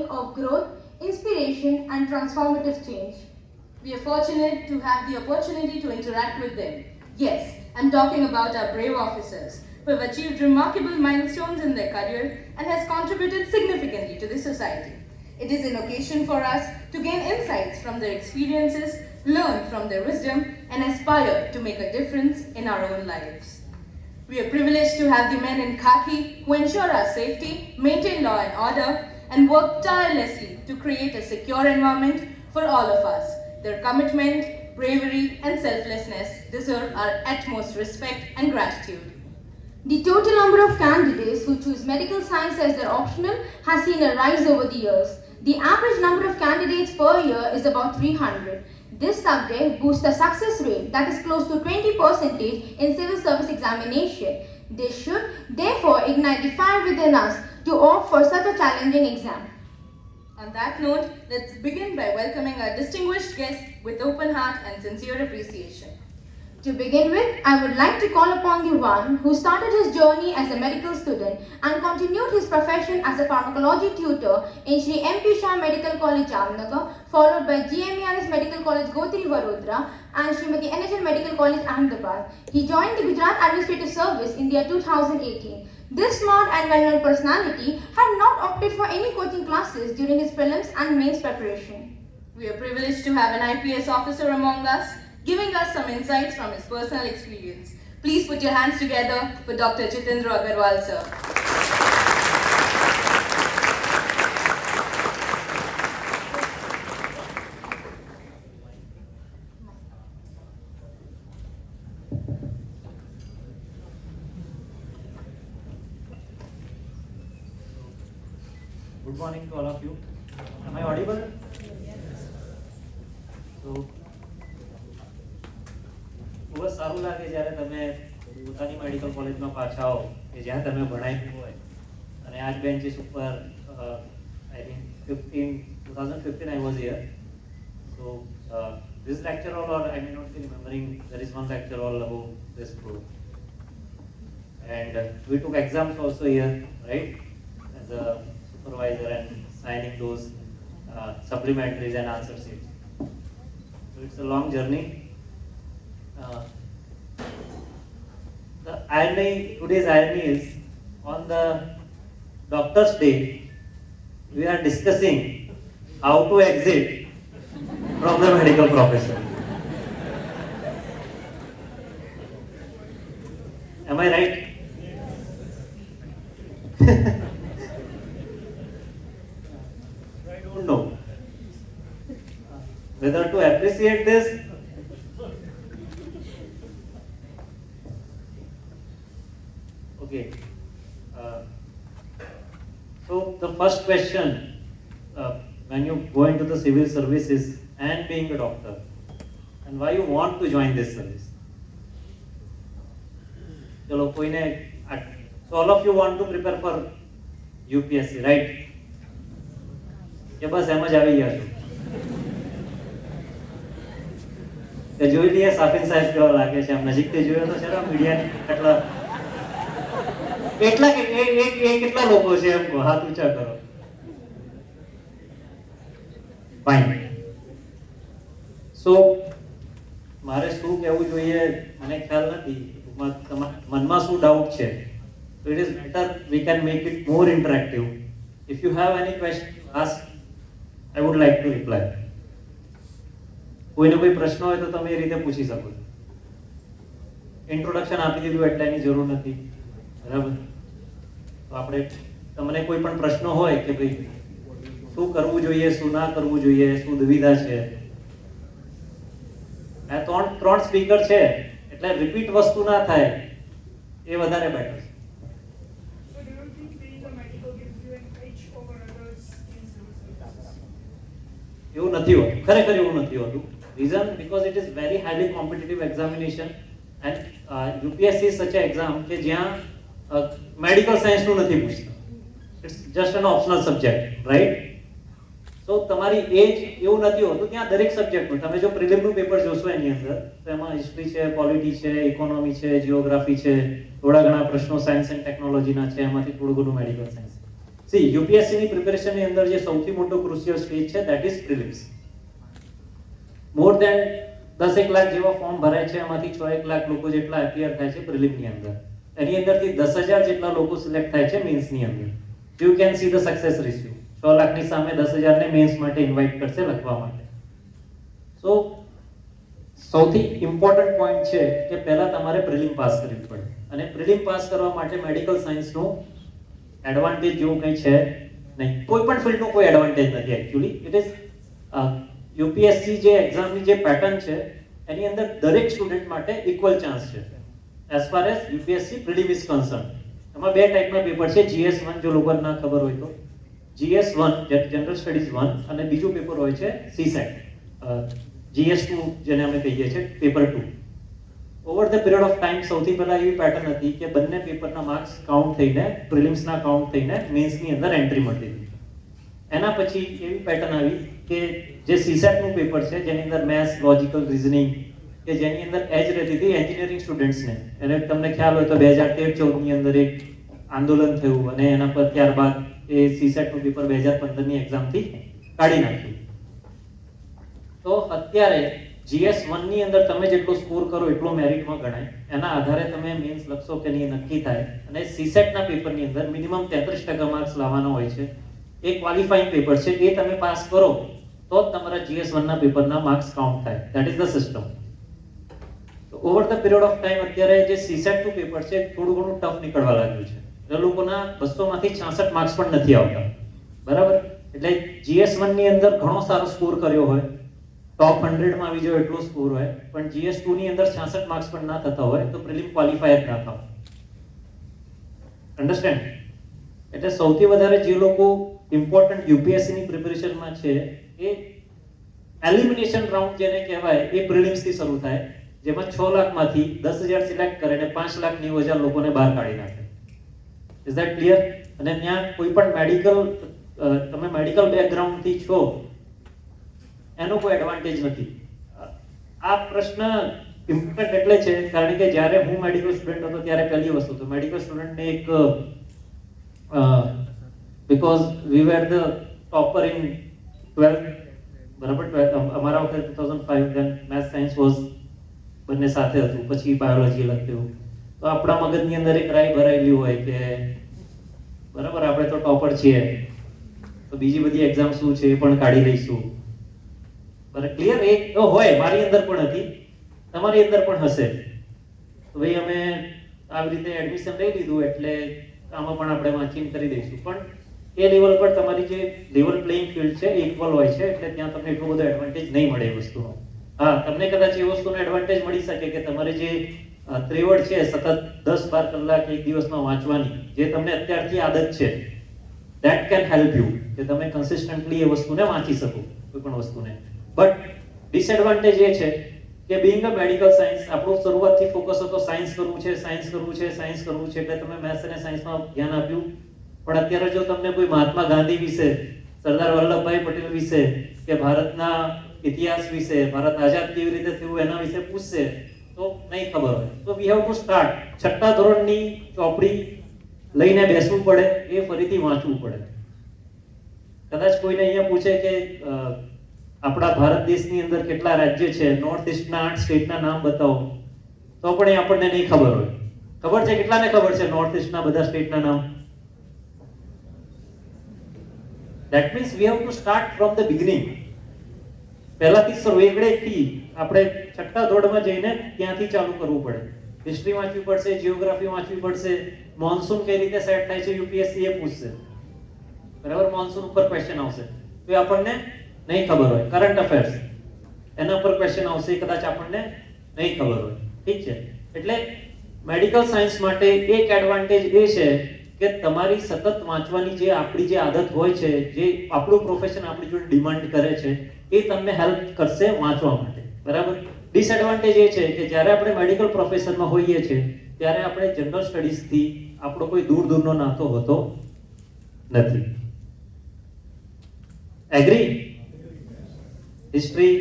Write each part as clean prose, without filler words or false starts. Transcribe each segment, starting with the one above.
journey of growth, inspiration, and transformative change. We are fortunate to have the opportunity to interact with them. Yes, I'm talking about our brave officers who have achieved remarkable milestones in their career and has contributed significantly to the society. It is an occasion for us to gain insights from their experiences, learn from their wisdom, and aspire to make a difference in our own lives. We are privileged to have the men in khaki who ensure our safety, maintain law and order, and work tirelessly to create a secure environment for all of us. Their commitment, bravery, and selflessness deserve our utmost respect and gratitude. The total number of candidates who choose medical science as their optional has seen a rise over the years. The average number of candidates per year is about 300. This subject boosts the success rate that is close to 20% in civil service examination. This should therefore ignite the fire within us to opt for such a challenging exam. On that note, let's begin by welcoming our distinguished guests with open heart and sincere appreciation. To begin with, I would like to call upon the one who started his journey as a medical student and continued his profession as a pharmacology tutor in Shri M.P. Shah Medical College, Jamnagar, followed by GMERS Medical College, Gotri, Vadodara, and Srimati NHL Medical College, Ahmedabad. He joined the Gujarat Administrative Service in the year 2018. This smart and well-known personality had not opted for any coaching classes during his prelims and mains preparation. We are privileged to have an IPS officer among us, giving us some insights from his personal experience. Please put your hands together for Dr. Jitendra Agarwal, sir. Good morning to all of you. Am I audible? Yes. So, ખૂબ જ સારું લાગે જ્યારે તમે પોતાની medical કોલેજમાં પાછા આવો કે જ્યાં તમે ભણાવ્યું હોય અને આ જ બેન્ચીસ ઉપર I think 2015 I was here. So this lecture all, or I may not be remembering, there is one lecture all about this group. And we took exams also here, right? As a supervisor and signing those supplementaries and answer sheets. So it's a long journey. The irony, today's irony is, on the Doctor's Day, we are discussing how to exit from the medical profession. Am I right? I don't know whether to appreciate this. Okay. So the first question when you go into the civil services and being a doctor, and why you want to join this service. Chalo, koine, so all of you want to prepare for UPSC, right? કે બસ એમ જ આવી ગયા છો તે જોઈ લઈએ સાફિન સાહેબ કેવા લાગે છે આમ નજીકથી જોયો તો છે મીડિયાની કેટલા લોકો છે એમ કહો હાથ ઊંચા કરો ફાઇન સો મારે શું કહેવું જોઈએ મને ખ્યાલ નથી મનમાં શું ડાઉટ છે so it is better we can make it more interactive. If you have any question to ask, I would like to reply. કોઈને કોઈ પ્રશ્ન હોય તો તમે એ રીતે પૂછી શકો છો. ઇન્ટ્રોડક્શન આપી દીધું એટલે એની જરૂર નથી, બરાબર? તો આપણે તમને કોઈ પણ પ્રશ્ન હોય કે ભાઈ શું કરવું જોઈએ, શું ના કરવું જોઈએ, શું દુવિધા છે, આ ત્રણ સ્પીકર છે એટલે રિપીટ વસ્તુ ના થાય એ વધારે બેટર છે. એવું નથી હોતું, ખરેખર એવું નથી હોતું. Reason because it is very highly competitive examination and UPSC is such an exam કે જ્યાં મેડિકલ સાયન્સનું નથી પૂછતા. It's just an optional subject, right? So તમારી એજ એવું નથી હોતું, ત્યાં દરેક સબ્જેક્ટનું તમે જો પ્રિલિમનું પેપર જોશો એની અંદર તો એમાં હિસ્ટ્રી છે, પોલિટી છે, ઇકોનોમી છે, જિયોગ્રાફી છે, થોડા ઘણા પ્રશ્નો સાયન્સ એન્ડ ટેકનોલોજીના છે, એમાંથી થોડું ઘણું મેડિકલ સાયન્સ. સી યુપીએસસી ની પ્રિપેરેશન ની અંદર જે સૌથી મોટો ક્રુશિયલ સ્ટેજ છે that is prelims. More than 10 lakh જેવા ફોર્મ ભરાય છે, એમાંથી 6 લાખ લોકો જેટલા એપિયર થાય છે પ્રિલિમ ની અંદર. એની અંદરથી 10,000 જેટલા લોકો સિલેક્ટ થાય છે મેન્સ ની અંદર. You can see the success ratio. 6 લાખની સામે 10,000 ને મેન્સ માટે ઇન્વાઇટ કરશે લખવા માટે. સો સૌથી ઇમ્પોર્ટન્ટ પોઈન્ટ છે કે પહેલા તમારે પ્રિલિમ પાસ કરવી પડે, અને પ્રિલિમ પાસ કરવા માટે મેડિકલ સાયન્સનો એડવાન્ટેજ જેવું કંઈ છે નહીં. કોઈ પણ ફિલ્ડનો કોઈ એડવાન્ટેજ નથી એકચ્યુઅલી. ઇટ ઇઝ યુપીએસસી જે એક્ઝામની જે પેટર્ન છે એની અંદર દરેક સ્ટુડન્ટ માટે ઇક્વલ ચાન્સ છે as far as UPSC prelim is concern. એમાં બે ટાઈપના પેપર છે, GS1 જો લોકોને ના ખબર હોય તો. GS1 જનરલ સ્ટડીઝ 1 અને બીજું પેપર હોય છે CSAT, GS2 જેને અમે કહીએ છીએ paper 2. Over the period of time સૌથી પહેલા એવી પેટર્ન હતી કે બંને પેપરના માર્ક્સ કાઉન્ટ થઈને પ્રિલિમ્સના કાઉન્ટ થઈને મેન્સની અંદર એન્ટ્રી મળતી હતી. એના પછી એવી પેટર્ન આવી કે જે CSAT નું પેપર છે જેની અંદર મેથ્સ, લોજિકલ રીઝનિંગ કે જેની અંદર એજ રહેતી હતી એન્જિનિયરિંગ સ્ટુડન્ટ્સને. અને તમને ખ્યાલ હોય તો 2013-14 ની અંદર એક આંદોલન થયું અને એના પર ત્યારબાદ એ CSAT નું પેપર 2015 ની એક્ઝામથી કાઢી નાખ્યું. તો અત્યારે GS1 ની અંદર તમે જેટલો સ્કોર કરો એટલો મેરિટમાં ગણાય. એના આધારે તમે મેન્સ લખશો કે નહીં નક્કી થાય. અને CSAT ના પેપરની અંદર મિનિમમ 33% માર્ક્સ લાવવાનો હોય છે. એ ક્વોલિફાઈંગ પેપર છે, એ તમે પાસ કરો તો જ તમારા GS1 ના પેપરના માર્ક્સ કાઉન્ટ થાય. That is the system. તો over the period of time અત્યારે જે CSAT નું પેપર છે થોડું ઘણું ટફ નીકળવા લાગ્યું છે. એ લોકોના 200 માંથી 66 માર્ક્સ પણ નથી આવતા, બરાબર. એટલે GS1 ની અંદર ઘણો સારો સ્કોર કર્યો હોય, ટોપ 100 માં આવી જાય એટલો સ્કોર હોય, પણ GS2 ની અંદર 66 માર્ક્સ પણ ના થતા હોય તો પ્રિલિમ ક્વોલિફાયર ના થાવ. અન્ડરસ્ટેન્ડ? એટલે સૌથી વધારે જે લોકો ઇમ્પોર્ટન્ટ યુપીએસસી ની પ્રિપેરેશનમાં છે એ એલિમિનેશન રાઉન્ડ જેને કહેવાય એ પ્રિલિમ્સ થી શરૂ થાય, જેમાં 6 લાખમાંથી 10,000 સિલેક્ટ કરે અને 5,90,000 લોકોને બહાર કાઢી નાખે. Is that clear? અને ત્યાં કોઈ પણ મેડિકલ તમે મેડિકલ બેકગ્રાઉન્ડ થી છો એનો કોઈ એડવાન્ટેજ નથી. આ પ્રશ્ન ઇમ્પોર્ટન્ટ એટલે છે કારણ કે જ્યારે હું મેડિકલ સ્ટુડન્ટ હતો ત્યારે પહેલી વસ્તુ તો મેડિકલ સ્ટુડન્ટને એક because we were the topper in 12th, બરાબર. અમારા વખતે 2005 then math science was બંને સાથે હતું, પછી બાયોલોજી અલગ થયું. તો આપણા મગજની અંદર એક રાય ભરાયેલી હોય કે બરાબર આપણે તો ટોપર છીએ તો બીજી બધી એક્ઝામ શું છે એ પણ કાઢી લઈશું. બરાબર, ક્લિયર? એક તો હોય, મારી અંદર પણ હતી, તમારી અંદર પણ હશે. તો ભાઈ અમે આવી રીતે એડમિશન લઈ લીધું એટલે આમાં પણ આપણે વાંચીને કરી દઈશું. પણ એ લેવલ પર તમારી જે લેવલ પ્લેઇંગ ફિલ્ડ છે એ ઇક્વલ હોય છે, એટલે ત્યાં તમને એટલો બધો એડવાન્ટેજ નહીં મળે એ વસ્તુનો. હા, તમને કદાચ એ વસ્તુનો એડવાન્ટેજ મળી શકે કે તમારે જે ત્રેવડ છે સતત 10-12 કલાક એક દિવસમાં વાંચવાની, જે તમને અત્યારથી આદત છે, ધેટ કેન હેલ્પ યુ કે તમે કન્સિસ્ટન્ટલી એ વસ્તુને વાંચી શકો કોઈ પણ વસ્તુને. બટ ડિસએડવાન્ટેજ એ છે કે બીઇંગ અ મેડિકલ સાયન્સ આપણો શરૂઆતથી ફોકસ હતો સાયન્સ કરવું છે, સાયન્સ કરવું છે, સાયન્સ કરવું છે, એટલે તમે મેથ્સ અને સાયન્સમાં ધ્યાન આપ્યું. પણ અત્યારે જો તમને કોઈ મહાત્મા ગાંધી વિશે, સરદાર વલ્લભભાઈ પટેલ વિશે કે ભારતના ઇતિહાસ વિશે, ભારત આઝાદ કેવી રીતે થયું એના વિશે પૂછશે તો નહીં ખબર હોય. તો વી હેવ ટુ સ્ટાર્ટ. 6ઠ્ઠા ધોરણની ચોપડી લઈને બેસવું પડે, એ ફરીથી વાંચવું પડે. કદાચ કોઈને અહીંયા પૂછે કે આપણા ભારત દેશની અંદર કેટલા રાજ્ય છે, નોર્થ ઇસ્ટના 8 સ્ટેટના નામ બતાવો, તો પણ એ આપણને નહીં ખબર હોય. ખબર છે કેટલાને ખબર છે નોર્થ ઇસ્ટના બધા સ્ટેટના નામ? That means we have to start from the beginning. પહેલાથી સર્વેગડેથી આપણે 6ઠ્ઠા ધોરણમાં જઈને ત્યાંથી ચાલુ કરવું પડે. હિસ્ટ્રી વાંચવી પડશે, જીઓગ્રાફી વાંચવી પડશે, મોન્સૂન કઈ રીતે સેટ થાય છે યુપીએસસી એ પૂછશે, બરાબર. મોન્સૂન ઉપર ક્વેશ્ચન આવશે તો એ આપણને નહીં ખબર હોય. કરંટ અફેર્સ એના પર ક્વેશ્ચન આવશે, કદાચ આપણને નહીં ખબર હોય. ઠીક છે? એટલે મેડિકલ સાયન્સ માટે એક એડવાન્ટેજ એ છે કે તમારી સતત વાંચવાની જે આપણી જે આદત હોય છે, જે આપણું પ્રોફેશન આપણી જોડે ડિમાન્ડ કરે છે, એ તમને હેલ્પ કરશે વાંચવા માટે, બરાબર. ડિસએડવાન્ટેજ એ છે કે જ્યારે આપણે મેડિકલ પ્રોફેશનમાં હોઈએ છીએ ત્યારે આપણે જનરલ સ્ટડીઝથી આપણો કોઈ દૂર દૂરનો નાતો હોતો નથી. એગ્રી? હિસ્ટ્રી,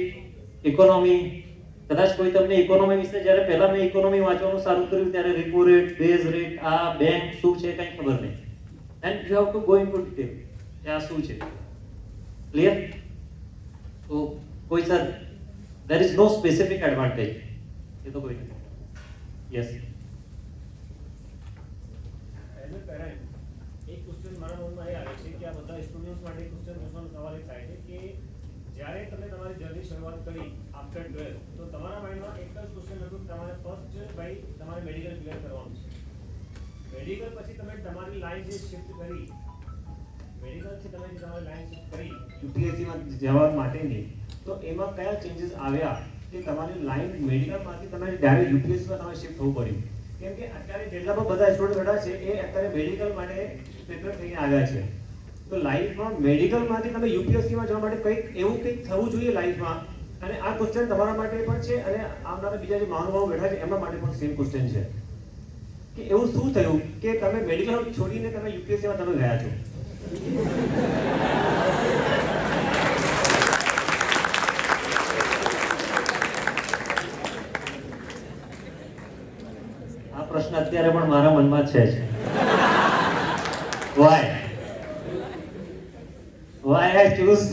ઇકોનોમી, કદાચ કોઈ તમને ઇકોનોમી વિશે જ્યારે પહેલા મેં ઇકોનોમી વાંચવાનું ચાલુ કર્યું ત્યારે રિપો રેટ, બેઝ રેટ, આ બેંક શું છે કંઈ ખબર નહીં. And you have to go into detail કે આ શું છે. ક્લિયર? તો કોઈ sir there is no specific advantage, એ તો કોઈ નથી. યસ. એઝ અ પેરેન્ટ એક ક્વેશ્ચન મારા મનમાં એ આવે છે કે આ બધા સ્ટુડન્ટ્સ માટે ક્વેશ્ચન પૂછવાનો સવાલ એ થાય છે કે જ્યારે તમે તમારી જર્ની શરૂઆત કરી આફ્ટર 12 તો તમારા માઇન્ડમાં એક જ ક્વેશ્ચન હતું કે તમારે ફર્સ્ટ ભાઈ તમારે મેડિકલ ક્લિયર કરવાનું છે. મેડિકલ પછી તમે તમારી લાઈન જે શિફ્ટ કરી, મેડિકલથી તમે જે તમારી લાઈન શિફ્ટ કરી યુપીએસસીમાં જવા માટેની, તો એમાં કયા ચેન્જીસ આવ્યા કે તમારી લાઈન મેડિકલમાંથી તમે ડાયરેક્ટ યુપીએસસીમાં તમારે શિફ્ટ થવું પડ્યું? કેમ કે અત્યારે જેટલા પણ બધા સ્ટુડન્ટ બેઠા છે એ અત્યારે મેડિકલ માટે પ્રિપેર થઈને આવ્યા છે. તો લાઈફમાં મેડિકલમાંથી તમે યુપીએસસીમાં જવા માટે કંઈક થવું જોઈએ લાઈફમાં. અને આ ક્વેશ્ચન તમારા માટે પણ છે અને આવનારા બીજા જે મહાનુભાવો બેઠા છે એમના માટે પણ સેમ ક્વેશ્ચન છે કે એવું શું થયું કે તમે મેડિકલ છોડીને તમે યુપીએસસીમાં તમે ગયા છો? આ પ્રશ્ન અત્યારે પણ મારા મનમાં છે જ. Why I choose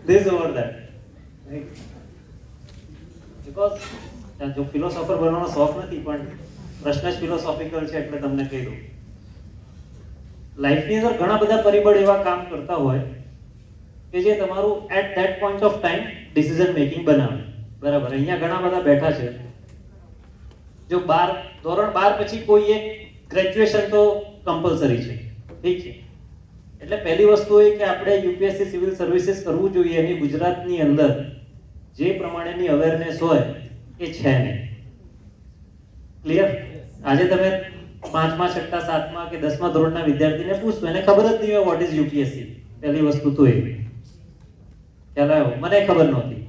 this over that? Because જો ફિલોસોફર બનવાનો શોખ નથી પણ પ્રશ્ન જ ફિલોસોફિકલ છે એટલે તમને કહી દઉં. લાઈફની અંદર ઘણા બધા પરિબળ એવા કામ કરતા હોય કે જે તમારું at that point of time decision making બનાવે. બરાબર? અહીંયા ઘણા બધા બેઠા છે જો ધોરણ 12 પછી કોઈ એક ગ્રેજ્યુએશન તો કમ્પલસરી છે, ઠીક છે. એટલે પહેલી વસ્તુ એ કે આપણે યુપીએસસી સિવિલ સર્વિસીસ કરવું જોઈએ એની ગુજરાતની અંદર જે પ્રમાણેની અવેરનેસ હોય એ છે નહીં. ક્લિયર? આજે તમે 5મા 6મા 7મા કે 10મા ધોરણના વિદ્યાર્થીને પૂછશો એને ખબર જ નહીં હોય વોટ ઇઝ યુપીએસસી. પહેલી વસ્તુ તો એ ખ્યાલ આવ્યો? મને ખબર નહોતી.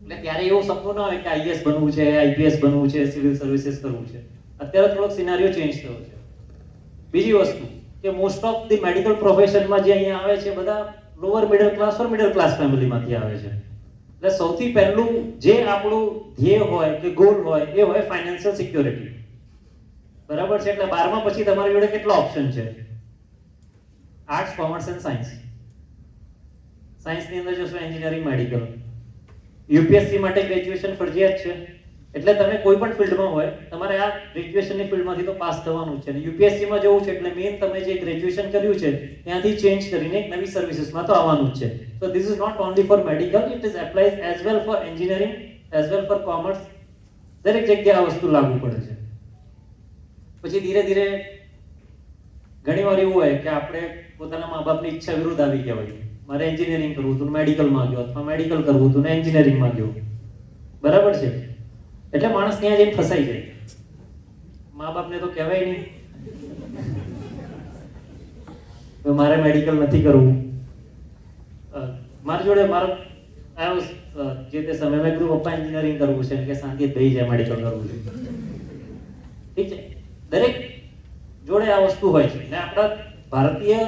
એટલે ત્યારે એવું સપનું ના હોય કે આઈએએસ બનવું છે, આઈપીએસ બનવું છે, સિવિલ સર્વિસીસ કરવું છે. અત્યારે થોડોક સિનારીઓ ચેન્જ થયો છે. બીજી વસ્તુ કે મોસ્ટ ઓફ ધી મેડિકલ પ્રોફેશનમાં જે અહીંયા આવે છે બધા લોઅર મિડલ ક્લાસ ઓર મિડલ ક્લાસ ફેમિલીમાંથી આવે છે. એટલે સૌથી પહેલું જે આપણું ધ્યેય હોય કે ગોલ હોય એ હોય ફાઇનાન્શિયલ સિક્યોરિટી. બરાબર છે? એટલે 12મા પછી તમારી જોડે કેટલા ઓપ્શન છે? Arts, commerce and science. સાયન્સની અંદર જશો એન્જિનિયરિંગ, મેડિકલ. યુપીએસસી માટે ગ્રેજ્યુએશન ફરજિયાત છે. એટલે તમે કોઈ પણ ફિલ્ડમાં હોય તમારે આ ગ્રેજ્યુએશનની ફિલ્ડમાંથી તો પાસ થવાનું છે. અને યુપીએસસીમાં જવું છે એટલે મેઇન તમે જે ગ્રેજ્યુએશન કર્યું છે ત્યાંથી ચેન્જ કરીને એક નવી સર્વિસીસમાં તો આવવાનું જ છે. So this is not only for medical, it is applies as well for engineering, as well for commerce. દરેક જગ્યાએ આ વસ્તુ લાગુ પડે છે. પછી ધીરે ધીરે ઘણીવાર એવું હોય કે આપણે પોતાના મા બાપની ઈચ્છા વિરુદ્ધ આવી ગયા હોય. મારે એન્જિનિયરિંગ કરવું હતું, મેડિકલમાં ગયો, અથવા મેડિકલ કરવું હતું ને એન્જિનિયરિંગમાં ગયો. બરાબર છે? એટલે માણસ ત્યાં જઈને ફસાઈ જાય. મા બાપને તો કહેવાય નહીં મારે મેડિકલ નથી કરવું. મારી જોડે મારો આવ્યો જે તે સમય મેં કીધું પપ્પા એન્જિનિયરિંગ કરવું છે કે શાંતિ થઈ જાય, મેડિકલ કરવું છે. ઠીક છે? દરેક જોડે આ વસ્તુ હોય છે. અને આપણા ભારતીય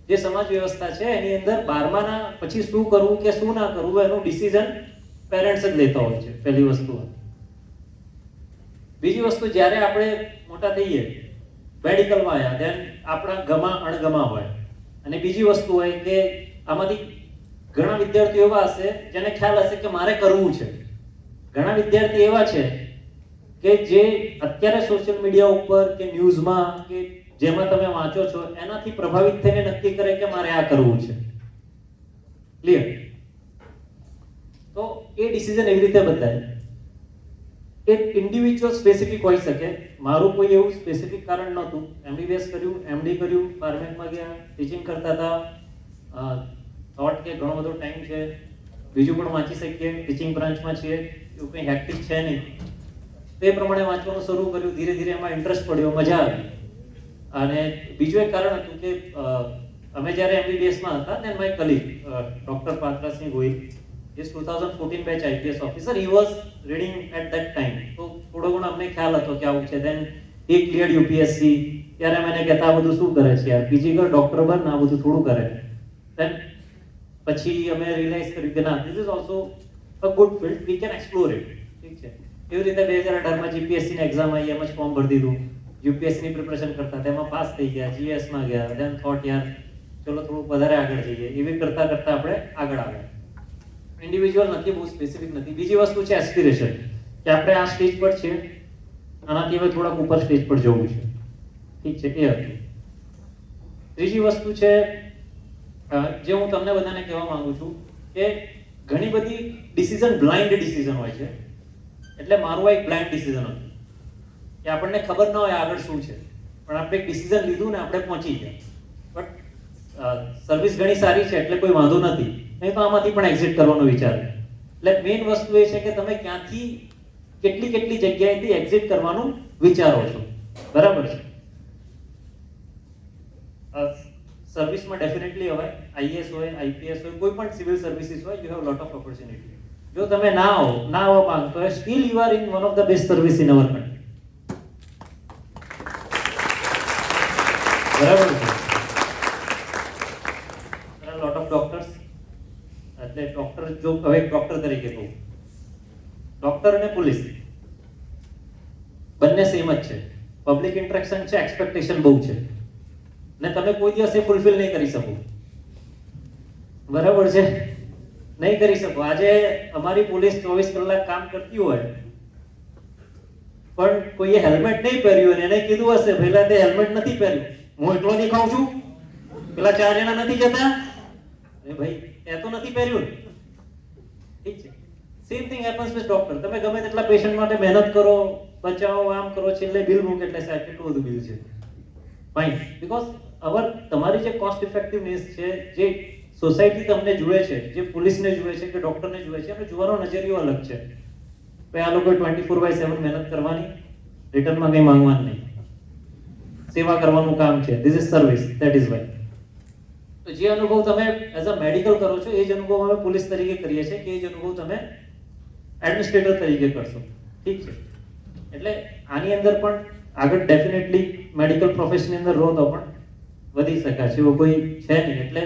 જે સમાજ વ્યવસ્થા છે એની અંદર 12માના પછી શું કરવું કે શું ના કરવું એનું ડિસિઝન પેરેન્ટ્સ જ લેતા હોય છે. પહેલી વસ્તુ. બીજી વસ્તુ, જ્યારે આપણે મોટા થઈએ મેડિકલમાં આવ્યા ધેન આપણા ગમા અણગમા હોય. અને બીજી વસ્તુ હોય કે આમાંથી ઘણા વિદ્યાર્થીઓ એવા હશે જેને ખ્યાલ હશે કે મારે કરવું છે. ઘણા વિદ્યાર્થી એવા છે કે જે અત્યારે સોશિયલ મીડિયા ઉપર કે ન્યૂઝમાં કે જેમાં તમે વાંચો છો એનાથી પ્રભાવિત થઈને નક્કી કરે કે મારે આ કરવું છે. ક્લિયર? તો એ ડિસિઝન એવી રીતે બદલાય. એક ઇન્ડિવિજ્યુઅલ સ્પેસિફિક હોઈ શકે. મારું કોઈ એવું સ્પેસિફિક કારણ નહોતું. એમબીબીએસ કર્યું, એમડી કર્યું, ફાર્મેકમાં ગયા, ટીચિંગ કરતા હતા, થોટ કે ઘણો બધો ટાઈમ છે, બીજું પણ વાંચી શકીએ, ટીચિંગ બ્રાન્ચમાં છીએ, એવું કંઈ હેક્ટિક છે નહીં. તે પ્રમાણે વાંચવાનું શરૂ કર્યું. ધીરે ધીરે એમાં ઇન્ટરેસ્ટ પડ્યો, મજા આવી. અને બીજું એક કારણ હતું કે અમે જ્યારે એમબીબીએસમાં હતા then my colleague doctor Patrasinh Gohil is 2014 batch IPS officer, he was reading at that time. તો થોડો ઘણો અમને ખ્યાલ હતો કે આવું છે. then he cleared UPSC. ત્યારે મને કહેતા આ બધું શું કરે છે યાર, પીજી કર, ડોક્ટર બન, આ બધું થોડું કરે. then પછી અમે રિયલાઇઝ કર્યું કે ના, this is also a good field, we can explore it. ઠીક છે? એવી રીતે 2018માં જીપીએસસી ની એક્ઝામ આવી, એમ જ ફોર્મ ભરી દીધું. યુપીએસસી ની પ્રિપરેશન કરતા તેમાં પાસ થઈ ગયા, જીએસ માં ગયા, ધેન થોટ યાર ચલો થોડું વધારે આગળ જઈએ, એવી કરતા કરતા આપણે આગળ આવ્યા. ઇન્ડિવિજ્યુઅલ નથી, બહુ સ્પેસિફિક નથી. બીજી વસ્તુ છે એસ્પિરેશન, કે આપણે આ સ્ટેજ પર છીએ, આનાથી હવે થોડાક ઉપર સ્ટેજ પર જવું છે. ઠીક છે, એ હતી. ત્રીજી વસ્તુ છે જે હું તમને બધાને કહેવા માંગુ છું કે ઘણી બધી ડિસિઝન બ્લાઇન્ડ ડિસિઝન હોય છે. એટલે મારું આ એક બ્લાઇન્ડ ડિસિઝન હતું કે આપણને ખબર ન હોય આગળ શું છે, પણ આપણે એક ડિસિઝન લીધું ને આપણે પહોંચી ગયા. બટ સર્વિસ ઘણી સારી છે એટલે કોઈ વાંધો નથી, નહીં તો આમાંથી પણ એક્ઝિટ કરવાનો વિચાર. એટલે મેઇન વસ્તુ એ છે કે તમે ક્યાંથી કેટલી જગ્યાએથી એક્ઝિટ કરવાનું વિચારો છો. બરાબર છે. સર્વિસમાં ડેફિનેટલી હવે આઈએસ હોય, આઈપીએસ હોય, કોઈ પણ સિવિલ સર્વિસીસ હોય, you have lot of opportunity. જો તમે ના આવવા માંગતો હોય, steel you are in one of the best service in our country. બરાબર છે. લોટ ઓફ ડોક્ટર્સ, એટલે ડોક્ટર, જો હવે ડોક્ટર તરીકે કહું, ડોક્ટર અને પોલીસ બંને સેમ જ છે. પબ્લિક ઇન્ટરેક્શન છે, એક્સપેક્ટેશન બહુ છે, ને તમે કોઈ દિવસ એ ફૂલફિલ નહીં કરી શકો. બરાબર છે, નહીં કરી શકો. આજે અમારી પોલીસ 24 કલાક કામ કરતી હોય, પણ કોઈએ હેલ્મેટ નહીં પહેર્યું અને એને કીધું હશે પહેલા તે હેલ્મેટ નથી પહેર્યું, હું એટલો દેખાઉં છું, પેલા 4 જણા નથી જતા, એ ભાઈ એ તો નથી પહેર્યું. ઠીક છે. Same thing happens with doctor. તમે ગમે તેટલા પેશન્ટ માટે મહેનત કરો, બચાવો, આમ કરો, છેલ્લે બિલ મૂકે એટલે સાહેબ કેટલું બધું બિલ છે. ફાઇન, બીકોઝ તમારી જે કોસ્ટ ઇફેક્ટિવનેસ છે, જે સોસાયટી તમને જુએ છે, જે પોલીસને જુએ છે કે ડોક્ટરને જુએ છે, એનો જોવાનો નજરિયો અલગ છે. ભાઈ આ લોકોએ 24/7 મહેનત કરવાની, રિટર્નમાં કંઈ માંગવાનું નહીં, સેવા કરવાનું કામ છે. This is service, that is why. તો જે અનુભવ તમે એઝ અ મેડિકલ કરો છો, એ જ અનુભવ અમે પોલીસ તરીકે કરીએ છીએ, કે એ જ અનુભવ તમે એડમિનિસ્ટ્રેટર તરીકે કરશો. ઠીક છે. એટલે આની અંદર પણ આગળ ડેફિનેટલી મેડિકલ પ્રોફેશનની અંદર રહો તો પણ વધી શકાય છે, એવું કોઈ છે નહીં. એટલે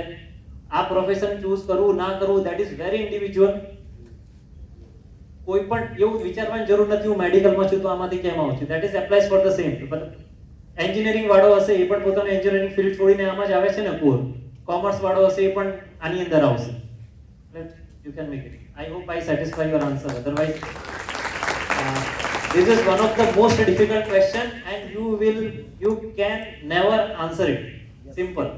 આ પ્રોફેશન ચૂઝ કરવું ના કરવું, દેટ ઇઝ વેરી ઇન્ડિવિજ્યુઅલ. કોઈ પણ એવું વિચારવાની જરૂર નથી હું મેડિકલમાં છું તો આમાંથી કેમ આવું છું. That is applies for the same. Engineering વાળો હશે એ પણ પોતાનું એન્જિનિયરિંગ ફિલ્ડ છોડીને આમાં જ આવે છે ને કોર. કોમર્સ વાળો હશે એ પણ આની અંદર આવશે. You can make it. I hope I satisfy your answer. Otherwise this is one of the most difficult question and you can never answer it. Simple.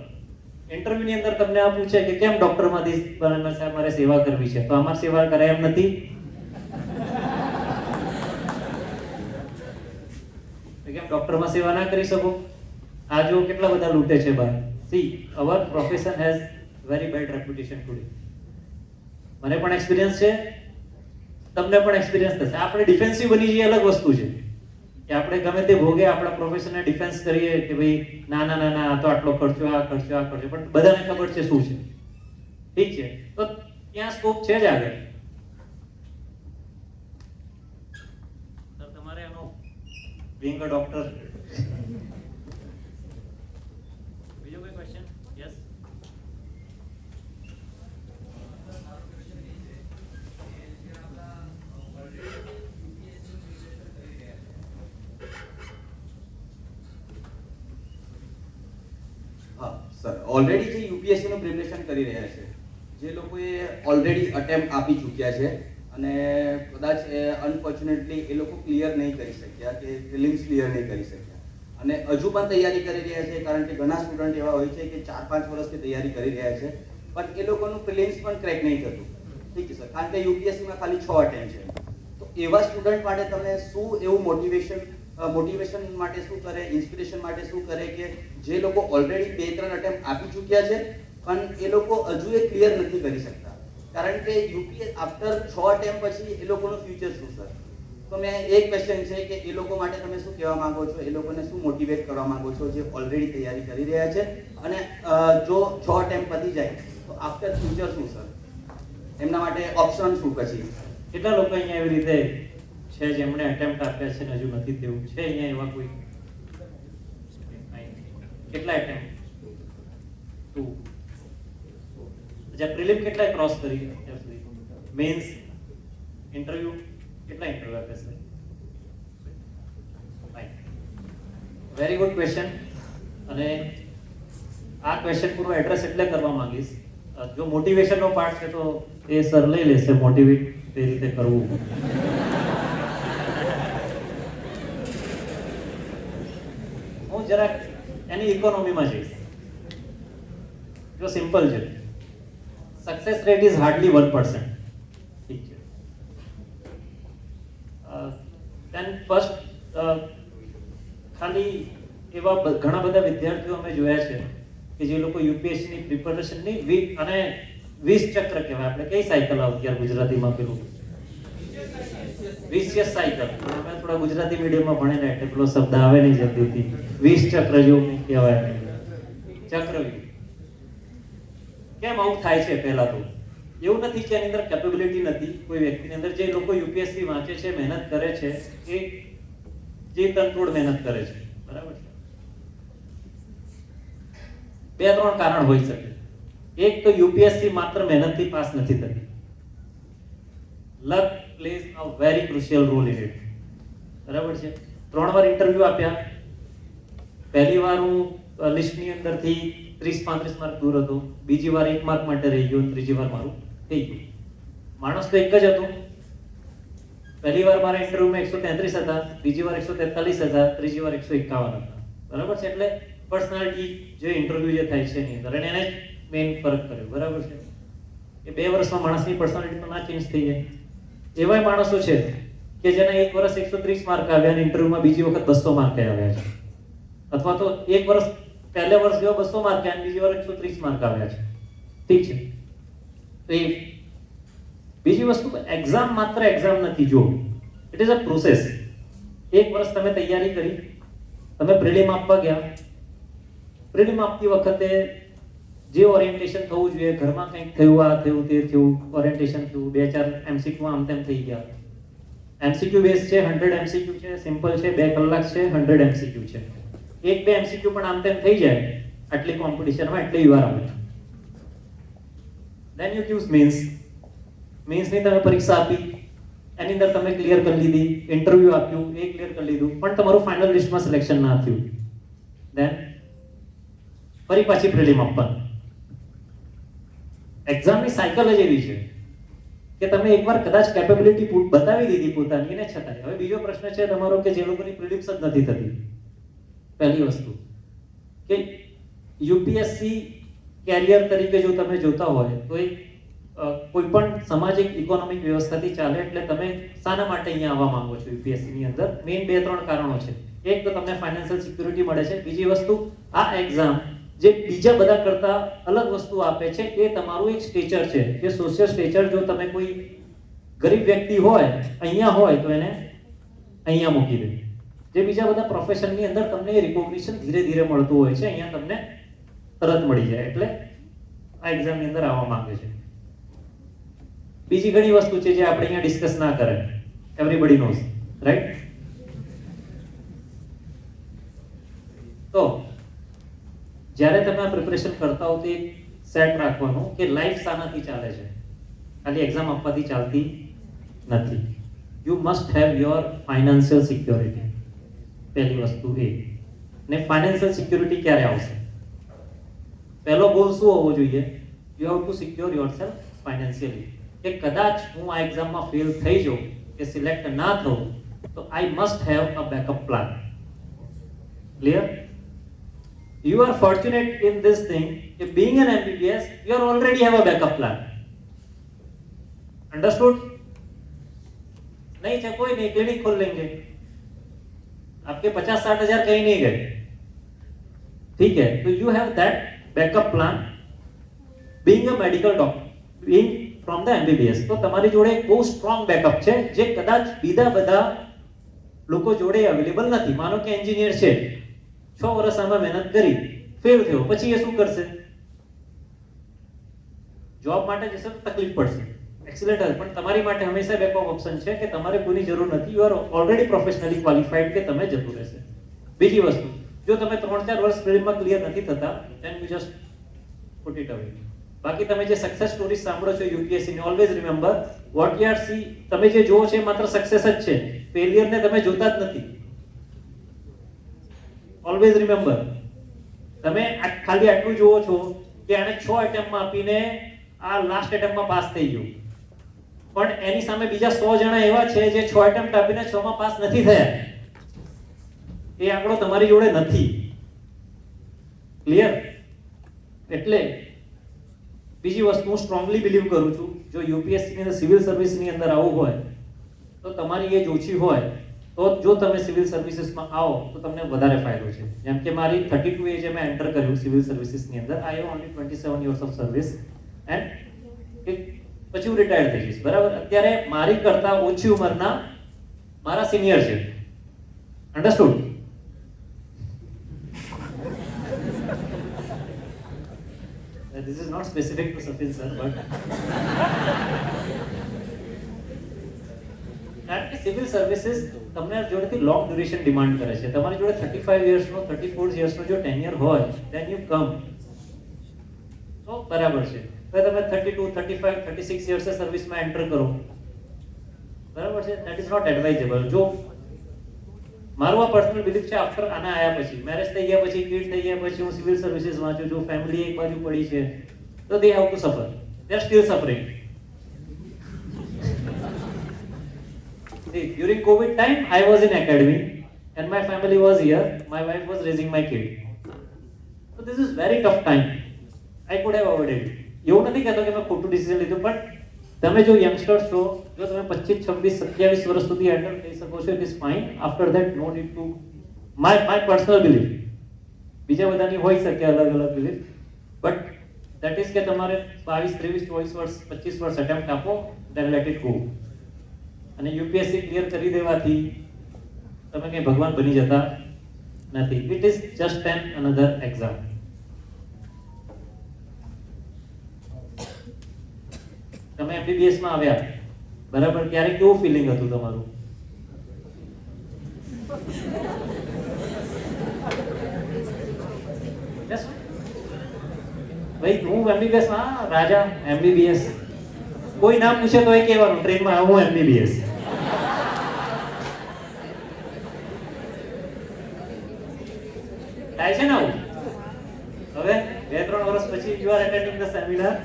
Interview ની અંદર તમને આ પૂછે કે કેમ ડોક્ટરમાંથી સાહેબ મારે સેવા કરવી છે, તો અમારે સેવા કરાય એમ નથી. કેમ ડોક્ટરમાં સેવા ના કરી શકો? આ જો કેટલા બધા લૂંટે છે બહાર. See, our profession has very bad reputation today. મને પણ એક્સપિરિયન્સ છે, તમને પણ એક્સપિરિયન્સ થશે. આપણે ડિફેન્સિવ બની જઈએ અલગ વસ્તુ છે, કે આપણે ગમે તે ભોગે આપણા પ્રોફેશનને ડિફેન્સ કરીએ કે ભાઈ ના ના ના ના, આ તો આટલો ખર્ચો, આ ખર્ચો, આ ખર્ચો, પણ બધાને ખબર છે શું છે. ઠીક છે, તો ત્યાં સ્કોપ છે જ આગળ. તમારે એનો being a doctor. બીજો કોઈ ક્વેશ્ચન? યસ. હા સર, ઓલરેડી જે યુપીએસસી નું પ્રિપરેશન કરી રહ્યા છે, જે લોકોએ ઓલરેડી અટેમ્પ્ટ આપી ચૂક્યા છે અને કદાચ અનફોર્ચ્યુનેટલી એ લોકો ક્લિયર નહીં કરી શક્યા કે પ્રિલિમ્સ ક્લિયર નહીં કરી શક્યા અને હજુ પણ તૈયારી કરી રહ્યા છે, કારણ કે ઘણા સ્ટુડન્ટ એવા હોય છે કે 4-5 વર્ષથી તૈયારી કરી રહ્યા છે પણ એ લોકોનું પ્રિલિમ્સ પણ ક્રેક નહીં થતું. ઠીક છે સર, કારણ કે યુપીએસસીમાં ખાલી 6 અટેમ્પ્ટ છે. તો એવા સ્ટુડન્ટ માટે તમે શું એવું મોટિવેશન માટે શું કરે, ઇન્સ્પિરેશન માટે શું કરે કે જે લોકો ઓલરેડી 2-3 અટેમ્પ્ટ આપી ચૂક્યા છે પણ એ લોકો હજુ એ ક્લિયર નથી કરી શકતા, કારણ કે યુપીએસ આફ્ટર 6 અટેમ્પ્ટ પછી એ લોકોનું ફ્યુચર શું સર? તો મેં એક ક્વેશ્ચન છે કે એ લોકો માટે તમે શું કહેવા માંગો છો, એ લોકોને શું મોટિવેટ કરવા માંગો છો જે ઓલરેડી તૈયારી કરી રહ્યા છે અને જો 6 અટેમ્પ્ટ પતી જાય તો આફ્ટર ફ્યુચર શું સર? એમના માટે ઓપ્શન શું પછી? કેટલા લોકો અહીંયા એવી રીતે છે જેમણે અટેમ્પ્ટ આપ્યા છે ને હજુ નથી થયું છે? અહીંયા એવા કોઈ કેટલા એટેમ્પ્ટ? 2. અચ્છા, પ્રિલિમ કેટલા ક્રોસ કરી અત્યાર સુધી? મેન્સ ઇન્ટરવ્યુ કેટલા ઇન્ટરવ્યુ આપ્યા છે? ફાઇન. Very good question. અને આ ક્વેશ્ચન પૂરો એડ્રેસ એટલે કરવા માંગીશ, જો મોટિવેશનનો પાર્ટ છે તો એ સર લઈ લેશે મોટિવેટ કઈ રીતે કરવું. હું જરાક એની ઇકોનોમીમાં જઈશ. જો સિમ્પલ છે, સક્સેસ રેટ ઇઝ હાર્ડલી 1%. ઠીક છે. દેન ફર્સ્ટ ખાલી એવા ઘણા બધા વિદ્યાર્થીઓ અમે જોયા છે કે જે લોકો યુપીએસસીની પ્રિપેરેશનની અને 20 ચક્ર કહેવાય, આપણે કઈ સાયકલ આવતી યાર ગુજરાતીમાં પેલું 20 સાયકલ, અમે થોડા ગુજરાતી મીડિયમમાં ભણેલા એટલે પેલો શબ્દ આવે નહીં જલ્દીથી. 20 ચક્ર જેવું કહેવાય, ચક્રવ્યૂહ. કેમ આવું થાય છે? પહેલા તો એવું નથી કે એની અંદર કેપેબિલિટી નથી કોઈ વ્યક્તિની અંદર. જે લોકો યુપીએસસી વાંચે છે, મહેનત કરે છે, એ જે તનતોડ મહેનત કરે છે, બરાબર છે. 2-3 કારણ હોઈ શકે. એક તો યુપીએસસી માત્ર મહેનતથી પાસ નથી થતી. Luck plays a very crucial role in it, બરાબર છે. 3 વાર ઇન્ટરવ્યુ આપ્યા, પહેલી વાર હું લિસ્ટની અંદરથી 30-35 માર્ક દૂર હતો, બીજી વાર 1 માર્ક માટે રહી ગયો, ત્રીજી વાર મારું થઈ ગયું. માણસ તો એક જ હતો. પહેલી વાર મારા ઇન્ટરવ્યુમાં 133 હતા, બીજી વાર 143 હતા, ત્રીજી વાર 151 હતા, બરાબર છે. એટલે પર્સનાલિટી જે ઇન્ટરવ્યુ જે થાય છે એની અંદર અને એને મેઇન ફરક કર્યો, બરાબર છે. એ 2 વર્ષમાં માણસની પર્સનાલિટી તો ના ચેન્જ થઈ જાય. એવાય માણસો છે કે જેના 1 વર્ષ 130 માર્ક આવ્યા અને ઇન્ટરવ્યુમાં બીજી વખત 200 માર્ક આવ્યા છે, અથવા તો 1 વર્ષ પહેલે વર્ષ ગયો 200 માર્ક અને બીજી વાર 130 માર્ક આવ્યા છે. ઠીક છે. તો એ બીજી વસ્તુ, એક્ઝામ માત્ર એક્ઝામ નથી. જો ઇટ ઇઝ અ પ્રોસેસ. 1 વર્ષ તમે તૈયારી કરી, તમે પ્રિલિમ આપવા ગયા, પ્રિલિમ આપતી વખતે જે ઓરિએન્ટેશન થવું જોઈએ, ઘરમાં કંઈક થયું, આ થયું, તે થયું, ઓરિએન્ટેશન થયું, 2-4 એમસીક્યુ આમ તેમ થઈ ગયા. એમસીક્યુ બેઝ છે, 100 એમસીક્યુ છે, સિમ્પલ છે, 2 કલાક છે, 100 એમસીક્યુ છે. 1-2 એમસીક્યુ પણ આમ તેમ થઈ જાય આટલી કોમ્પિટિશનમાં, એટલે you are out. Then you choose મેન્સની તમે પરીક્ષા આપી, એની અંદર તમે ક્લિયર કરી લીધી, ઇન્ટરવ્યુ આપ્યું, એ ક્લિયર કરી લીધું, પણ તમારું ફાઇનલ લિસ્ટમાં સિલેક્શન ના થયું. ધેન ફરી પાછી પ્રિલિમ આપવાનું. એક્ઝામની સાયકલ જ એવી છે કે તમે એકવાર કદાચ કેપેબિલિટી બતાવી દીધી પોતાની, એને છતાંય હવે બીજો પ્રશ્ન છે તમારો કે જે લોકોની પ્રિલિમ્સ જ નથી થતી. પહેલી વસ્તુ કે યુપીએસસી કેરિયર તરીકે જો તમે જોતા હોય તો એક કોઈ પણ સામાજિક ઇકોનોમિક વ્યવસ્થાથી ચાલે. એટલે તમે શાના માટે અહીંયા આવવા માંગો છો યુપીએસસી ની અંદર? મેઇન 2-3 કારણો છે. એક તો તમને ફાઇનાન્શિયલ સિક્યુરિટી મળે છે. બીજી વસ્તુ, આ એક્ઝામ જે બીજા બધા કરતા અલગ વસ્તુ આપે છે એ તમારું એક સ્ટેચર છે, જે સોશિયલ સ્ટેચર. જો તમે કોઈ ગરીબ વ્યક્તિ હોય અહીંયા હોય તો એને અહીંયા મૂકી દે. જે બીજા બધા પ્રોફેશનની અંદર તમને રિકોગ્નિશન ધીરે ધીરે મળતું હોય છે, અહીંયા તમને તરત મળી જાય. એટલે આ એક્ઝામની અંદર આવવા માંગે છે. બીજી ઘણી વસ્તુ છે જે આપણે અહીંયા ડિસ્કસ ના કરે, એવરીબડી નોઝ, રાઈટ? તો જ્યારે તમે આ પ્રિપરેશન કરતા હો તો એક સેટ રાખવાનું કે લાઈફ શાનાથી ચાલે છે, ખાલી એક્ઝામ આપવાથી ચાલતી નથી. You must have your financial security. પહેલી વસ્તુ એ. ને ફાઇનાન્શિયલ સિક્યોરિટી ક્યારે આવશે? પહેલો ગોલ શું હોવો જોઈએ? You have two secure yourself financially. કે કદાચ હું આ એક્ઝામમાં ફેલ થઈ જાઉં કે સિલેક્ટ ના થઉં તો I must have a backup plan. Clear? You are fortunate in this thing that being an MBBS, you are already have a backup plan. Understood? नहीं कोई नहीं, क्लिनिक खोल लेंगे, आपके 50-60 हजार कहीं नहीं गए. ठीक है? तो you have that backup plan. Being a medical doctor, being from the MBBS, તો તમારી જોડે એક બહુ સ્ટ્રોંગ બેકઅપ છે જે કદાચ બીજા બધા લોકો જોડે અવેલેબલ નથી. માનો કે એન્જિનિયર છે, 6 વર્ષ આમાં મહેનત કરી, ફેલ થયો, પછી એ શું કરશે? જોબ માટે જશે તો તકલીફ પડશે. એક્સિલેન્ટ હશે, પણ તમારી માટે હંમેશા બેકઅપ ઓપ્શન છે કે તમારે કોઈની જરૂર નથી. You are already professionally qualified કે તમે જતું રહેશે. બીજી વસ્તુ, જો તમે 3-4 વર્ષ પ્રિલિમમાં ક્લિયર નથી થતા, then you just put it away. બાકી તમે જે સક્સેસ સ્ટોરીઝ સાંભળો છો યુપીએસસી ની, always remember what you are C. તમે જે જોવો છો એ માત્ર સક્સેસ જ છે, ફેલિયર ને તમે જોતા જ નથી. ઓલવેઝ રિમેમ્બર, તમે ખાલી આટલું જુઓ છો કે આને 6 એટેમ્પમાં આપીને આ લાસ્ટ એટેમ્પમાં પાસ થઈ ગયું, પણ એની સામે બીજા 100 જણા એવા છે જે 6 એટેમ્પ્ટ આપીને 6 માં પાસ નથી થયા. એ આંકડો તમારી જોડે નથી. ક્લિયર? એટલે બીજી વસ્તુ હું સ્ટ્રોંગલી બિલીવ કરું છું, જો યુપીએસસી ની અંદર સિવિલ સર્વિસની અંદર આવવું હોય તો તમારી એજ ઓછી હોય તો જો તમે સિવિલ સર્વિસીસમાં આવો તો તમને વધારે ફાયદો છે. જેમ કે મારી 32 એજે મેં એન્ટર કર્યું સિવિલ સર્વિસીસની અંદર. I have only 27 years of service and પછી હું રિટાયર થઈ જઈશ. બરાબર? અત્યારે મારી કરતા ઓછી ઉંમરના મારા સિનિયર છે. Understood? This is not specific to Safin sir, but કારણ કે સિવિલ સર્વિસીસ તમને જોડેથી લોંગ ડ્યુરેશન ડિમાન્ડ કરે છે. તમારી જોડે 35 યર્સનો 34 યર્સનો જો ટેન્યર હોય then you come, તો બરાબર છે. હવે તમે 32 35 36 યર્સે સર્વિસમાં એન્ટર કરો, બરાબર છે, that is not advisable. જો મારું આ પર્સનલ બિલીફ છે, આફ્ટર આના આયા પછી મેરેજ થઈ ગયા પછી કિડ થઈ ગયા પછી હું સિવિલ સર્વિસીસ વાંચું છું, ફેમિલી એક બાજુ પડી છે, તો they have to suffer, they are still suffering. See, during COVID time I was in academy and my family was here, my wife was raising my kid, so this is very tough time. I could have avoided it. એવું નથી કહેતો કે મેં ખોટું decision લીધું, પણ તમે જો યંગસ્ટર્સ છો, જો તમે 25 26 27 વર્ષ સુધી હેન્ડલ કરી શકો છો, it is fine. After that no need to, my personal belief, બીજા બધાની હોઈ શકે અલગ અલગ બિલીફ, બટ ધેટ ઇઝ કે તમારે 22 23 24 વર્ષ 25 વર્ષ એટેમ્પ્ટ આપો, ધેન લેટ ઇટ ગો. અને યુપીએસસી ક્લિયર કરી દેવાથી તમે કંઈ ભગવાન બની જતા નથી. It is just an another exam. તમે એમબીબીએસ માં આવ્યા, બરાબર, ત્યારે કેવું ફિલિંગ હતું તમારું? ભાઈ હું એમબીબીએસ માં, રાજા એમબીબીએસ, કોઈ નામ પૂછે તો એ કહેવાનું ટ્રેનમાં હું એમબીબીએસ. થાય છે ને આવું? હવે 2-3 વર્ષ પછી you are attending the seminar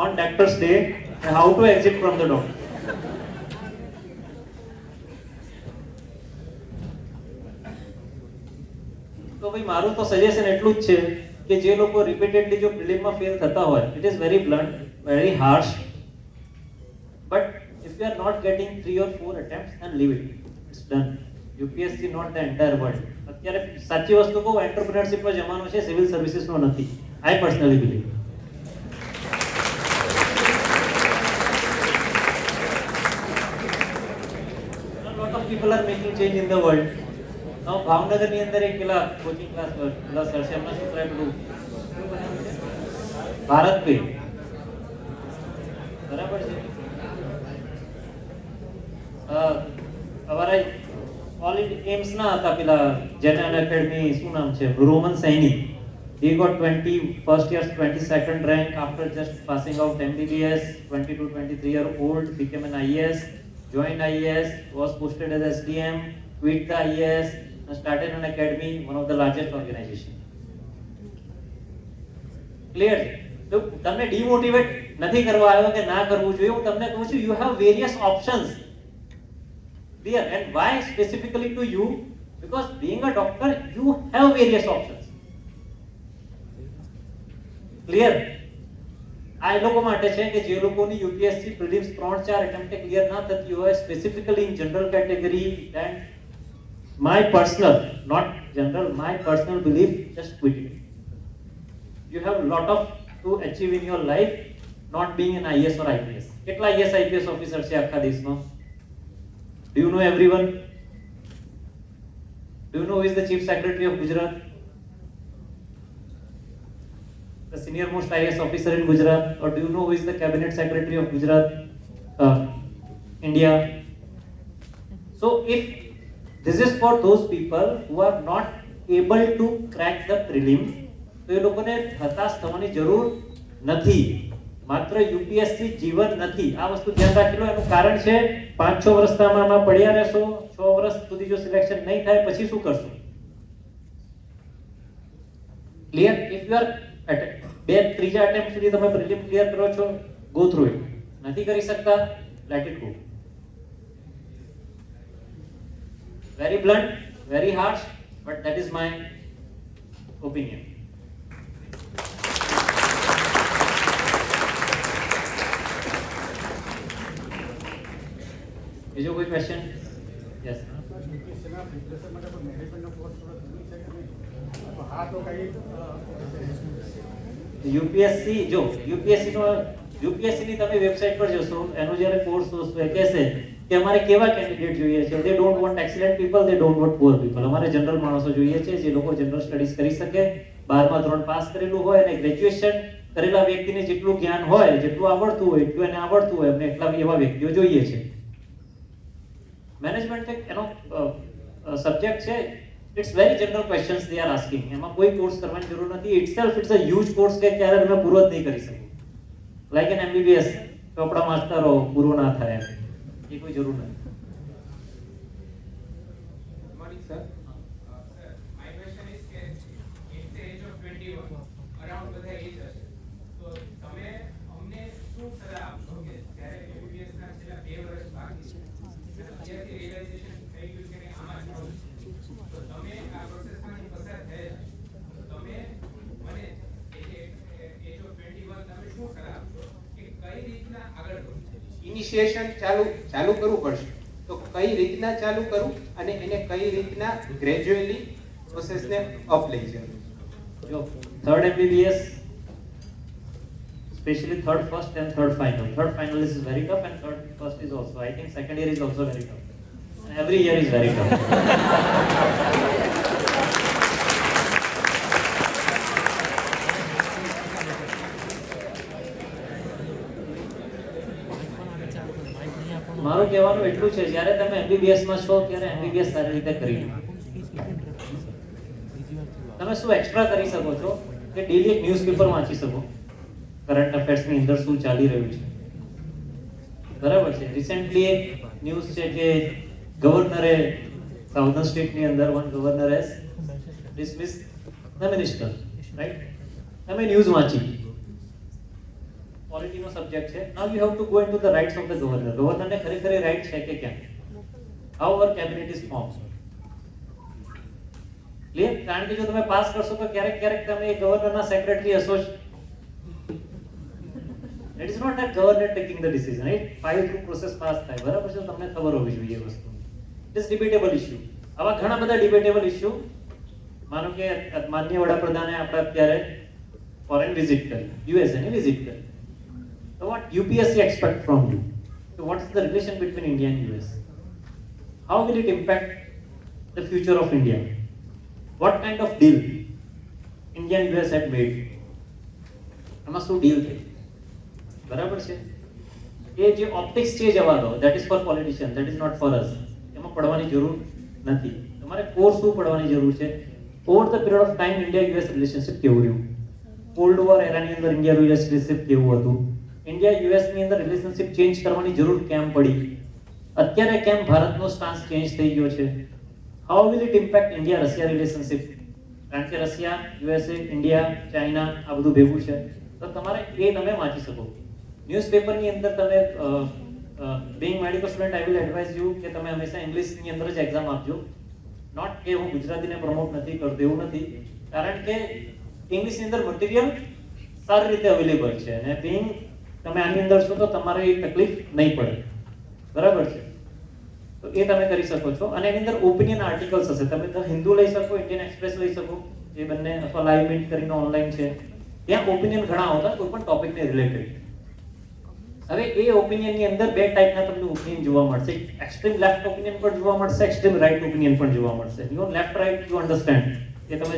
on doctor's day and how to exit from the doctor. તો ભાઈ મારું તો સજેશન એટલું જ છે કે જે લોકો રિપીટેડલી જો પ્રિલિમમાં ફેલ થતા હોય, it is very blunt, very harsh, but if you are not getting 3 or 4 attempts and leave it, it's done. UPSC not the entire world. અત્યારે સાચી વસ્તુ કહું, એન્ટરપ્રિન્યોરશિપનો જમાનો છે, સિવિલ સર્વિસીસનો નથી. I personally believe. People are making change in the world. Now Bhavnagar ની અંદર એક પેલા કોચિંગ ક્લાસ પેલા સર છે, એમના છોકરાએ પેલું ભારત પે, બરાબર છે, અમારા ઓલ એમ્સ ના હતા પેલા જેનરલ એકેડમી, શું નામ છે, Roman Saini. He got 21st year 22nd rank after just passing out MBBS. 22-23 year old, became an IAS, joined IAS, was posted as SDM, quit the IAS and started an academy, one of the largest organization. Clear? તો તમને demotivate નથી કરવા આવ્યો કે ના કરવું જોઈએ, હું તમને કહું છું you have various options. Clear? And why specifically to you? Because being a doctor you have various options. Clear? આ લોકો માટે છે કે જે લોકોની યુપીએસસી પ્રિલિમ્સ 3-4 એટેમ્પ્ટે ક્લિયર ના થતી હોય, specifically in general category, and my personal, not general, my personal belief, just quit it. You have lot of to achieve in your life, not being an IAS or IPS. કેટલા IAS IPS officer છે આખા દેશમાં? Do you know everyone? Do you know who is the chief secretary of Gujarat? The senior most IAS officer in Gujarat? Or do you know who is the cabinet secretary of Gujarat, India? So if this is for those people who are not able to crack the prelim, તો એ લોકોને હતાશ થવાની જરૂર નથી. માત્ર UPSC જીવન નથી, આ વસ્તુ ધ્યાન રાખી લો. એનું કારણ છે 5-6 વર્ષ તમે આમાં પડ્યા રહેશો, 6 વર્ષ સુધી જો સિલેક્શન નહીં થાય પછી શું કરશો? ક્લિયર? ઇફ યુ આર બે ત્રીજા અટેમ્પ્ટ સુધી તમે પ્રિલિમ ક્લિયર કરો છો, ગો થ્રુ ઇટ. નથી કરી શકતા, late it go. Very blunt, very harsh, but that is my opinion. બીજો કોઈ ક્વેશ્ચન? યસ. યુપીએસસી જો યુપીએસસી ની તમે વેબસાઇટ પર જશો, એનો જ્યારે કોર્સ જોશો એ કહેશે કે અમારે કેવા કેન્ડિડેટ જોઈએ છે. દે don't want excellent people, they don't want poor people. અમારે જનરલ માણસો જોઈએ છે, જે લોકો જનરલ સ્ટડીઝ કરી શકે, 12મા ધોરણ પાસ કરેલું હોય અને ગ્રેજ્યુએશન કરેલા વ્યક્તિને જેટલું જ્ઞાન હોય, જેટલું આવડતું હોય, એટલું એને આવડતું હોય, અમને એટલા એવા વ્યક્તિઓ જોઈએ છે. મેનેજમેન્ટ એનો સબ્જેક્ટ છે. It's very general questions they are asking. એમાં કોઈ કોર્સ કરવાની જરૂર નથી. Itself it's a huge course કે ક્યારે તમે પૂરો જ નહીં કરી શકો. લાઈક એન એમબીબીએસ ચોપડા વાંચતા રહો, પૂરો ના થાય, એ કોઈ જરૂર નથી. Morning, sir. Sir, my question is કે at the age of 21, around બધા age હશે, તો તમે અમને શું સલાહ આપશો કે જ્યારે MBBS ના છેલ્લા 2 વર્ષ બાકી છે, અત્યારથી રિયલાઇઝેશન થઈ ગયું કે આમાં જ જવું છે, તો તમે આ પ્રોસેસમાંથી પસાર થયા છો, તો તમે મને એજ ઓફ 21 તમે શું સલાહ આપશો કે કઈ રીતના આગળ વધવું? ઇનિશિએશન ચાલુ કરવું પડશે, તો કઈ રીતના ચાલુ કરવું અને એને કઈ રીતના ગ્રેજ્યુઅલી પ્રોસેસને અપ લઈ જવું? જો third MBBS, especially third first and third final. Third final is very tough and third first is also. I think second year is also very tough. And every year is very tough. મારું કહેવાનું એટલું છે, જ્યારે તમે MBBS માં છો ત્યારે MBBS સારી રીતે કરી લો. તમે શું એક્સ્ટ્રા કરી શકો છો કે ડેલી એક ન્યૂઝપેપર વાંચી શકો, કરંટ અફેર્સ ની અંદર શું ચાલી રહ્યું છે. બરાબર છે. રિસેન્ટલી એક ન્યૂઝ છે કે ગવર્નરે સાઉથર્ન સ્ટેટ ની અંદર one governor has dismiss the minister, right? તમે ન્યૂઝ વાંચી, પોલિટી નો સબ્જેક્ટ છે. Now you have to go into the rights of the governor. ગવર્નરને ખરેખર રાઇટ છે કે કેમ? How our cabinet is formed. Clear? કારણ કે જો તમે પાસ કરશો તો ક્યારેક તમે ગવર્નરના સેક્રેટરી હશો જ. It is not that governor taking the decision, right? 5 through process pass થાય, બરાબર છે? તમને ખબર હોવી જોઈએ એ વસ્તુ. It is debatable issue. આવા ઘણા બધા debatable issue. માનો કે માનનીય વડાપ્રધાને આપણે અત્યારે ફોરેન વિઝિટ કરી, USA ની વિઝિટ કરી. So what UPSC expect from you? So what is the relation between India and US? How will it impact the future of India? What kind of deal India and US had made? આમાં શું deal થઈ? બરાબર છે? એ જે optics છે જવા દો, that is for politicians, that is not for us. એમાં પડવાની જરૂર નથી. તમારે કોર્સ શું પડવાની જરૂર છે? Over the period of time India US relationship કેવું રહ્યું, કોલ્ડ વોર એરાની અંદર ઇન્ડિયા યુએસ રિલેશનશિપ કેવું હતું, ઇન્ડિયા યુએસ ની અંદર રિલેશનશિપ ચેન્જ કરવાની જરૂર કેમ પડી, અત્યારે કેમ ભારતનો સ્ટાન્સ ચેન્જ થઈ ગયો છે, how will it impact India Russia relationship, કારણ કે રશિયા, યુએસએ, ઇન્ડિયા, ચાઇના આ બધું ભેગું છે. તો તમારે એ તમે વાંચી શકો. ન્યૂઝપેપરની અંદર તમે being medical student, I will advise you કે તમે હંમેશા ઇંગ્લિશની અંદર જ એક્ઝામ આપજો. નોટ કે હું ગુજરાતીને પ્રમોટ નથી કરતો, એવું નથી, કારણ કે ઇંગ્લિશની અંદર મટીરિયલ સારી રીતે અવેલેબલ છે અને being તમે આની અંદર છો તો તમારે એ તકલીફ નહીં પડે. બરાબર છે? તો એ તમે કરી શકો છો. અને એની અંદર ઓપિનિયન આર્ટિકલ્સ હશે. તમે ધ હિન્દુ લઈ શકો, ઇન્ડિયન એક્સપ્રેસ લઈ શકો, એ બંને, અથવા લાઈવ મિન્ટ કરીને ઓનલાઈન છે. ત્યાં ઓપિનિયન ઘણા આવતા કોઈ પણ ટોપિકને રિલેટેડ. હવે એ ઓપિનિયનની અંદર બે ટાઈપના તમને ઓપિનિયન જોવા મળશે. એક્સ્ટ્રીમ લેફ્ટ ઓપિનિયન પણ જોવા મળશે, એક્સ્ટ્રીમ રાઈટ ઓપિનિયન પણ જોવા મળશે. You left right you understand, એ તમે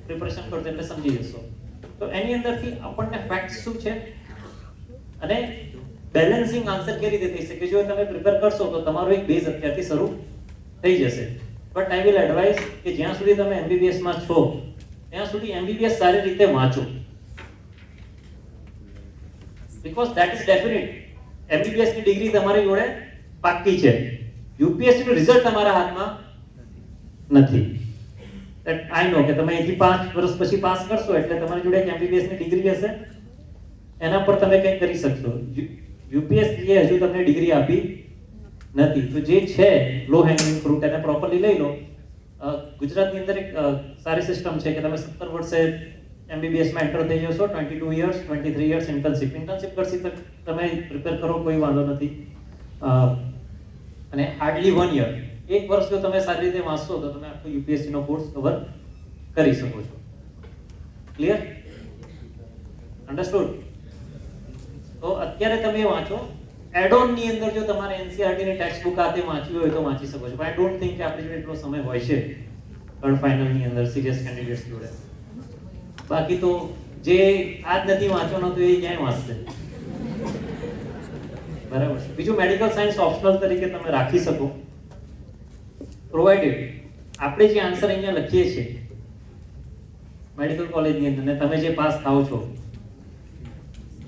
પ્રિપરેશન કરશો એટલે સમજી જશો. તો એની અંદરથી આપણને ફેક્ટ્સ શું છે અને બેલેન્સિંગ આન્સર કેવી રીતે થઈ શકે, જો તમે પ્રિપેર કરશો તો તમારો એક બેઝ અત્યારથી શરૂ થઈ જશે. બટ આઈ વિલ એડવાઇઝ કે જ્યાં સુધી તમે એમબીબીએસ માં છો ત્યાં સુધી એમબીબીએસ સારી રીતે વાંચો, because that is definite. MBBS ની ડિગ્રી તમારી જોડે પાક્કી છે, યુપીએસસી નું રિઝલ્ટ તમારા હાથમાં નથી. that I know કે તમે અહીંથી 5 વર્ષ પછી પાસ કરશો એટલે તમારી જોડે એક MBBS ની ડિગ્રી હશે, એના પર તમે કંઈક કરી શકશો. UPSC એ હજુ તમને ડિગ્રી આપી નથી. તો જે છે લો હેંગિંગ ફ્રૂટ એને પ્રોપરલી લઈ લો. ગુજરાતની અંદર એક સારી સિસ્ટમ છે કે તમે 17 વર્ષે MBBS માં એન્ટર થઈ જશો, 22 years 23 years ઇન્ટર્નશિપ કરશી તો તમે પ્રિપેર કરો, કોઈ વાંધો નથી. અને હાર્ડલી 1 year, 1 વર્ષ જો તમે સારી રીતે વાંચશો તો તમે આખો UPSC નો કોર્સ કવર કરી શકો છો. ક્લિયર? અન્ડરસ્ટુડ? તો અત્યારે તમે વાંચો. એડોન ની અંદર જો તમારે NCERT ની ટેક્સ્ટ બુક આતે વાંચવી હોય તો વાંચી શકો છો. આઈ ડોન્ટ થિંક કે આપણી જોડે એટલો સમય હોય છે થર્ડ ફાઇનલ ની અંદર સિરિયસ કેન્ડિડેટ્સ જોડે. બાકી તો જે આજ નથી વાંચવાનો તો એ ક્યાંય વાંચશે. બરાબર છે. બીજું મેડિકલ સાયન્સ ઓપ્શનલ તરીકે તમે રાખી શકો, પ્રોવાઇડેડ આપણે જે આન્સર અહીંયા લખીએ છીએ મેડિકલ કોલેજની અંદર ને તમે જે પાસ થાઓ છો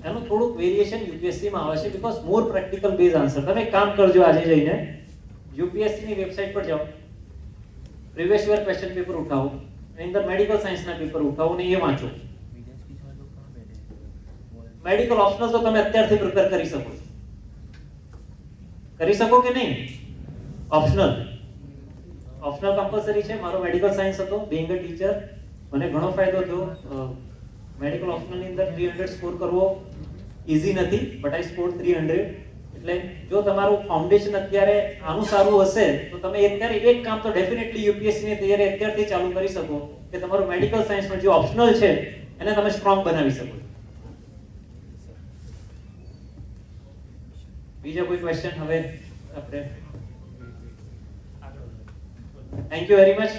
એનું થોડુંક વેરિએશન UPSC માં આવે છે, because more practical base answer. તમે એક કામ કરજો, આજે જઈને UPSC ની વેબસાઇટ પર જાઓ, પ્રીવિયસ યર ક્વેશ્ચન પેપર ઉઠાવો, એની અંદર મેડિકલ સાયન્સના પેપર ઉઠાવો ને એ વાંચો. મેડિકલ ઓપ્શનલ તો તમે અત્યારથી પ્રિપેર કરી શકો છો. કરી શકો કે નહીં? ઓપ્શનલ કમ્પલસરી છે. મારો મેડિકલ સાયન્સ હતો, બીઇંગ અ ટીચર મને ઘણો ફાયદો થયો. મેડિકલ ઓપ્શનલ ની અંદર 300 સ્કોર કરવો ઈઝી નથી, બટ આઈ સ્કોર 300. એટલે જો તમારું ફાઉન્ડેશન અત્યારે આનું સારું હશે તો તમે અત્યારે એક કામ તો ડેફિનેટલી UPSC ની તૈયારી અત્યારથી ચાલુ કરી શકો કે તમારું મેડિકલ સાયન્સનો જે ઓપ્શનલ છે એને તમે સ્ટ્રોંગ બનાવી શકો. બીજા કોઈ ક્વેશ્ચન? હવે આપણે થેન્ક યુ વેરી મચ.